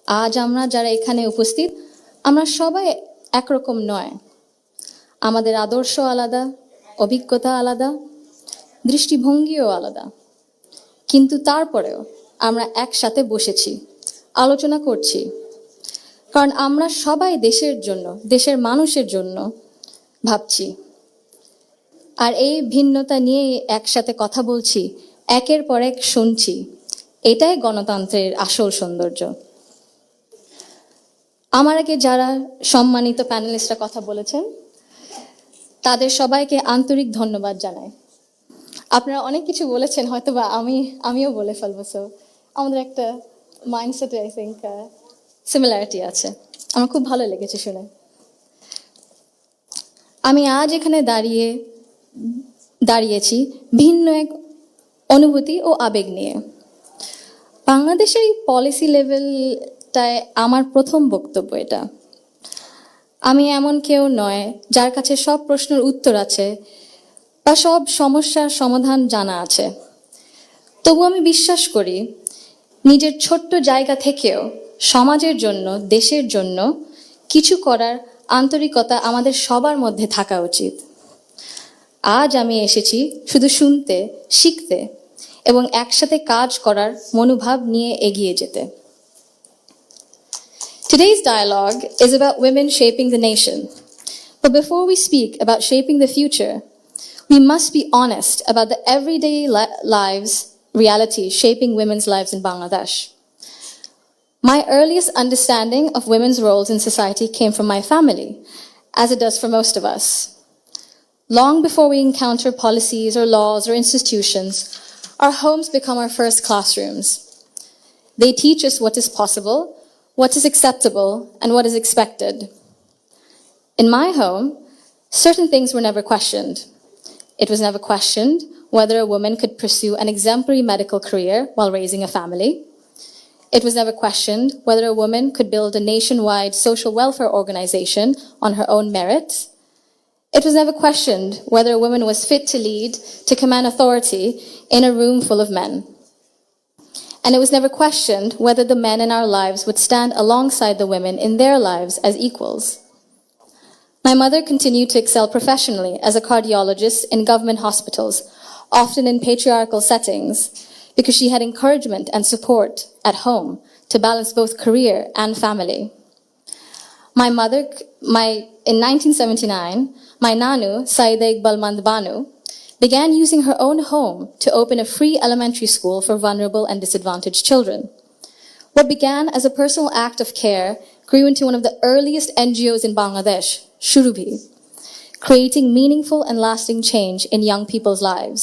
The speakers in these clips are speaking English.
আজ আমরা যারা এখানে উপস্থিত, আমরা সবাই একরকম নয়। আমাদের আদর্শ আলাদা, অভিজ্ঞতা আলাদা, দৃষ্টিভঙ্গিও আলাদা। কিন্তু তারপরেও আমরা একসাথে বসেছি, আলোচনা করছি। কারণ আমরা সবাই দেশের জন্য, দেশের মানুষের জন্য ভাবছি। আর এই ভিন্নতা নিয়ে একসাথে কথা বলছি, একের পর এক শুনছি। এটাই গণতন্ত্রের আসল সৌন্দর্য। আমার আগে যারা সম্মানিত প্যানেলিস্টরা কথা বলেছেন, তাদের সবাইকে আন্তরিক ধন্যবাদ জানাই। আপনারা অনেক কিছু বলেছেন, হয়তো বা আমিও বলে ফেলবো। সো আমাদের একটা মাইন্ডসেটে আই থিঙ্ক সিমিলারিটি আছে। আমার খুব ভালো লেগেছে শুনে। আমি আজ এখানে দাঁড়িয়েছি ভিন্ন এক অনুভূতি ও আবেগ নিয়ে। বাংলাদেশের এই পলিসি লেভেলটায় আমার প্রথম বক্তব্য এটা। আমি এমন কেউ নয় যার কাছে সব প্রশ্নের উত্তর আছে বা সব সমস্যার সমাধান জানা আছে। তবু আমি বিশ্বাস করি, নিজের ছোট্ট জায়গা থেকেও সমাজের জন্য, দেশের জন্য কিছু করার আন্তরিকতা আমাদের সবার মধ্যে থাকা উচিত। আজ আমি এসেছি শুধু শুনতে, শিখতে এবং একসাথে কাজ করার মনোভাব নিয়ে এগিয়ে যেতে। Today's dialogue is about women shaping the nation. But before we speak about shaping the future, we must be honest about the everyday reality shaping women's lives in Bangladesh. My earliest understanding of women's roles in society came from my family, as it does for most of us. Long before we encounter policies or laws or institutions, our homes become our first classrooms. They teach us what is possible, what is acceptable, and what is expected. In my home, certain things were never questioned. It was never questioned whether a woman could pursue an exemplary medical career while raising a family. It was never questioned whether a woman could build a nationwide social welfare organization on her own merit. It was never questioned whether a woman was fit to lead, to command authority in a room full of men. And it was never questioned whether the men in our lives would stand alongside the women in their lives as equals. My mother continued to excel professionally as a cardiologist in government hospitals, often in patriarchal settings, because she had encouragement and support at home to balance both career and family. In 1979, my Nanu, Saida Iqbal Banu, began using her own home to open a free elementary school for vulnerable and disadvantaged children. What began as a personal act of care grew into one of the earliest NGOs in Bangladesh, Shurubhi, creating meaningful and lasting change in young people's lives.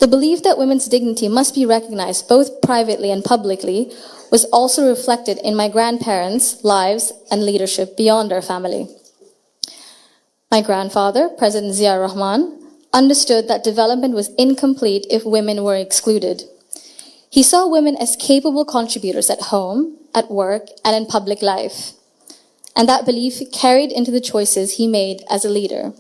The belief that women's dignity must be recognized both privately and publicly was also reflected in my grandparents' lives and leadership beyond our family. My grandfather, President Zia Rahman, understood that development was incomplete if women were excluded. He saw women as capable contributors at home, at work, and in public life. And that belief carried into the choices he made as a leader.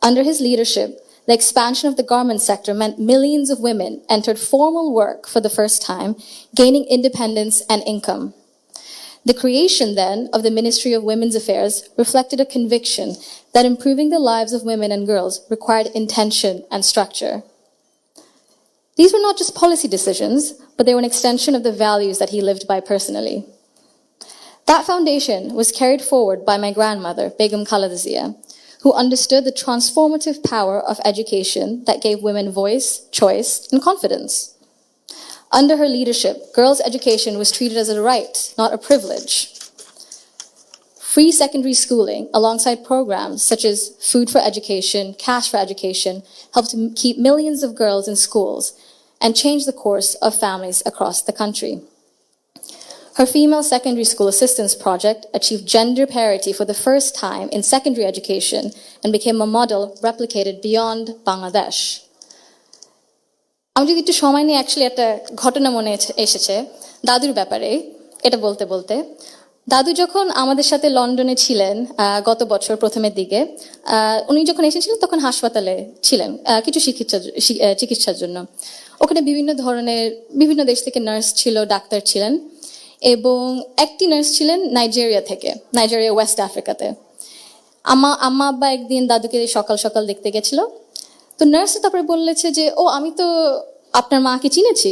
Under his leadership, the expansion of the garment sector meant millions of women entered formal work for the first time, gaining independence and income. The creation, then, of the Ministry of Women's Affairs reflected a conviction that improving the lives of women and girls required intention and structure. These were not just policy decisions, but they were an extension of the values that he lived by personally. That foundation was carried forward by my grandmother, Begum Khaleda Zia, who understood the transformative power of education that gave women voice, choice, and confidence. Under her leadership, girls' education was treated as a right, not a privilege. Free secondary schooling, alongside programs such as Food for Education, Cash for Education, helped keep millions of girls in schools and change the course of families across the country. Her female secondary school assistance project achieved gender parity for the first time in secondary education and became a model replicated beyond Bangladesh. আমি যদি একটু সময় নিয়ে actually একটা ঘটনা মনে এসেছে দাদুর ব্যাপারে, এটা বলতে বলতে। দাদু যখন আমাদের সাথে লন্ডনে ছিলেন গত বছর প্রথমের দিকে, উনি যখন এসেছিলেন তখন হাসপাতালে ছিলেন কিছু চিকিৎসার জন্য। ওখানে বিভিন্ন দেশ থেকে নার্স ছিল, ডাক্তার ছিলেন। এবং একটি নার্স ছিলেন নাইজেরিয়া ওয়েস্ট আফ্রিকাতে। আম্মা আব্বা একদিন দাদুকে সকাল সকাল দেখতে গেছিল। তো নার্স তারপরে বললেছে যে, ও আমি তো আপনার মাকে চিনেছি।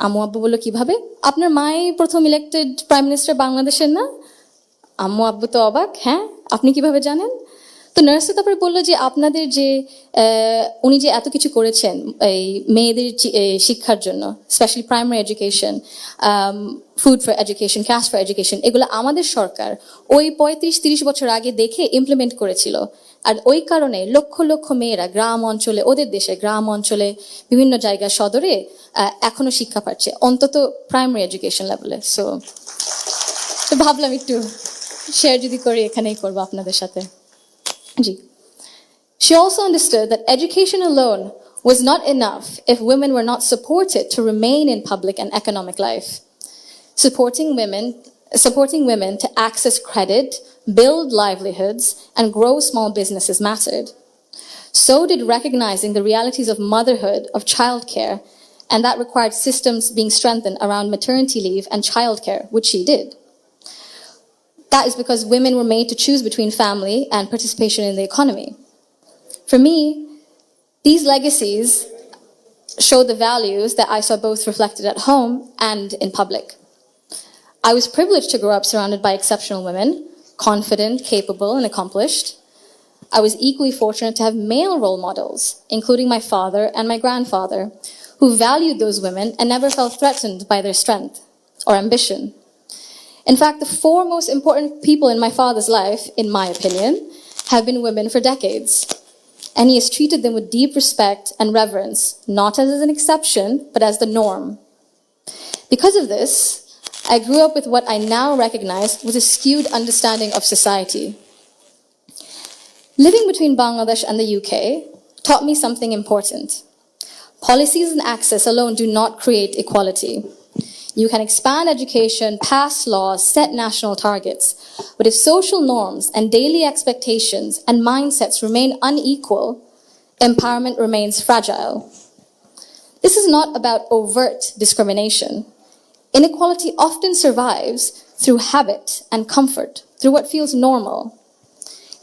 আম্মু আব্বু বললো, কিভাবে? আপনার মাই প্রথম ইলেক্টেড প্রাইম মিনিস্টার বাংলাদেশের না? আম্মু আব্বু তো অবাক, হ্যাঁ আপনি কিভাবে জানেন? তো নার্স তারপরে বললো যে, আপনাদের যে উনি যে এত কিছু করেছেন এই মেয়েদের শিক্ষার জন্য, specially primary education, food for education, cash for education, এগুলো আমাদের সরকার ওই 35-30 বছর আগে দেখে ইমপ্লিমেন্ট করেছিল। আর ওই কারণে লক্ষ লক্ষ মেয়েরা গ্রাম অঞ্চলে, ওদের দেশে গ্রাম অঞ্চলে বিভিন্ন জায়গায় সদরে এখনো শিক্ষা পাচ্ছে, অন্তত প্রাইমারি এডুকেশন লেভেলে। সো ভাবলাম একটু শেয়ার যদি করি, এখানেই করবো আপনাদের সাথে। জি। She also understood that education alone was not enough if women were not supported to remain in public and economic life. Supporting women to access credit, build livelihoods, and grow small businesses mattered. So did recognizing the realities of motherhood, of childcare, and that required systems being strengthened around maternity leave and childcare, which she did. That is because women were made to choose between family and participation in the economy. For me, these legacies show the values that I saw both reflected at home and in public. I was privileged to grow up surrounded by exceptional women, confident, capable, and accomplished. I was equally fortunate to have male role models, including my father and my grandfather, who valued those women and never felt threatened by their strength or ambition. In fact, the 4 most important people in my father's life, in my opinion, have been women for decades. And he has treated them with deep respect and reverence, not as an exception, but as the norm. Because of this, I grew up with what I now recognize was a skewed understanding of society. Living between Bangladesh and the UK taught me something important. Policies and access alone do not create equality. You can expand education, pass laws, set national targets, but if social norms and daily expectations and mindsets remain unequal, empowerment remains fragile. This is not about overt discrimination. Inequality often survives through habit and comfort, through what feels normal.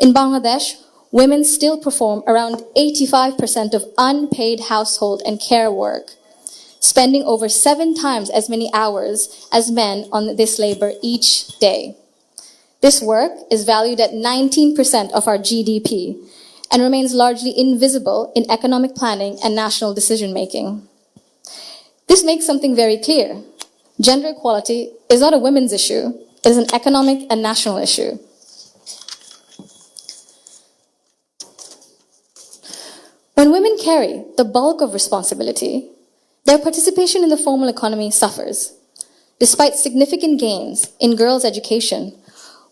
In Bangladesh, women still perform around 85% of unpaid household and care work, spending over 7 times as many hours as men on this labor each day. This work is valued at 19% of our GDP and remains largely invisible in economic planning and national decision-making. This makes something very clear. Gender equality is not a women's issue, it is an economic and national issue. When women carry the bulk of responsibility, their participation in the formal economy suffers. Despite significant gains in girls' education,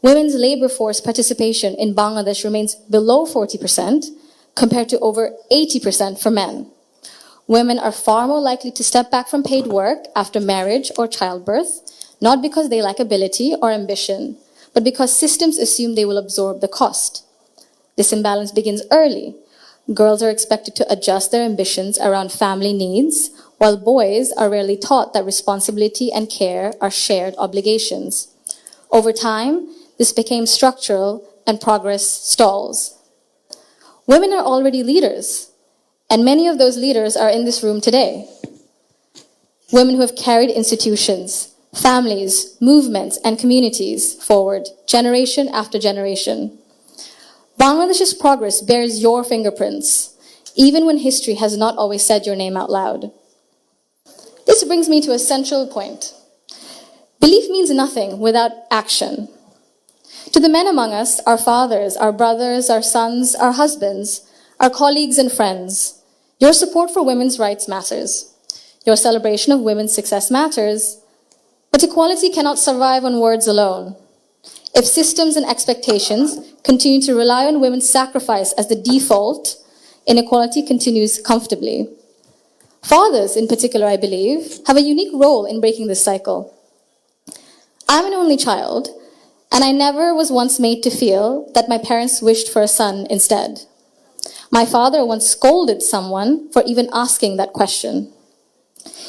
women's labor force participation in Bangladesh remains below 40% compared to over 80% for men. Women are far more likely to step back from paid work after marriage or childbirth, not because they lack ability or ambition, but because systems assume they will absorb the cost. This imbalance begins early. Girls are expected to adjust their ambitions around family needs, while boys are rarely taught that responsibility and care are shared obligations. Over time, this became structural and progress stalls. Women are already leaders, and many of those leaders are in this room today. Women who have carried institutions, families, movements, and communities forward, generation after generation. Bangladesh's progress bears your fingerprints, even when history has not always said your name out loud. This brings me to a central point. Belief means nothing without action. To the men among us, our fathers, our brothers, our sons, our husbands, our colleagues and friends, your support for women's rights matters. Your celebration of women's success matters. But equality cannot survive on words alone. If systems and expectations continue to rely on women's sacrifice as the default, inequality continues comfortably. Fathers, in particular, I believe, have a unique role in breaking this cycle. I'm an only child, and I never was once made to feel that my parents wished for a son instead. My father once scolded someone for even asking that question.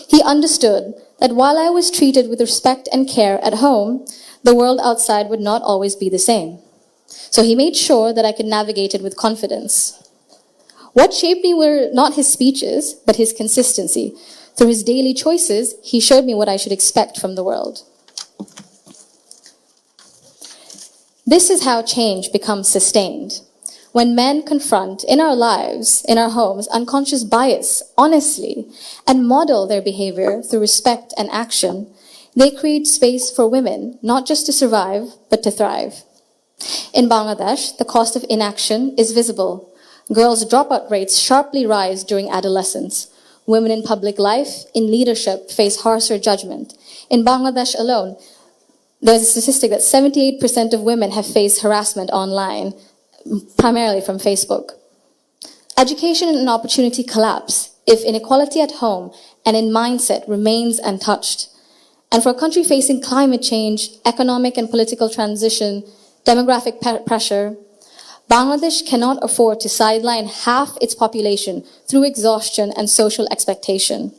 He understood that while I was treated with respect and care at home, the world outside would not always be the same. So he made sure that I could navigate it with confidence. What shaped me were not his speeches, but his consistency. Through his daily choices, he showed me what I should expect from the world. This is how change becomes sustained. When men confront in our lives, in our homes, unconscious bias honestly and model their behavior through respect and action, they create space for women not just to survive, but to thrive. In Bangladesh, the cost of inaction is visible. Girls' dropout rates sharply rise during adolescence. Women in public life, in leadership, face harsher judgment. In Bangladesh alone, there's a statistic that 78% of women have faced harassment online, primarily from Facebook. Education and opportunity collapse if inequality at home and in mindset remains untouched. And for a country facing climate change, economic and political transition, demographic pressure, Bangladesh cannot afford to sideline half its population through exhaustion and social expectation.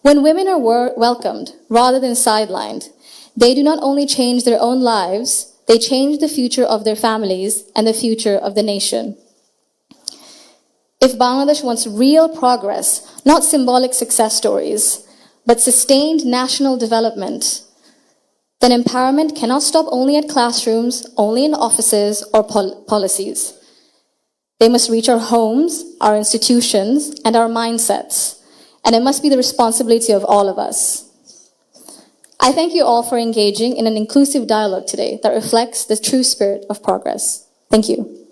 When women are welcomed rather than sidelined, they do not only change their own lives, they change the future of their families and the future of the nation. If Bangladesh wants real progress, not symbolic success stories, but sustained national development, then empowerment cannot stop only at classrooms, only in offices or policies. They must reach our homes, our institutions, and our mindsets, and it must be the responsibility of all of us. I thank you all for engaging in an inclusive dialogue today that reflects the true spirit of progress. Thank you.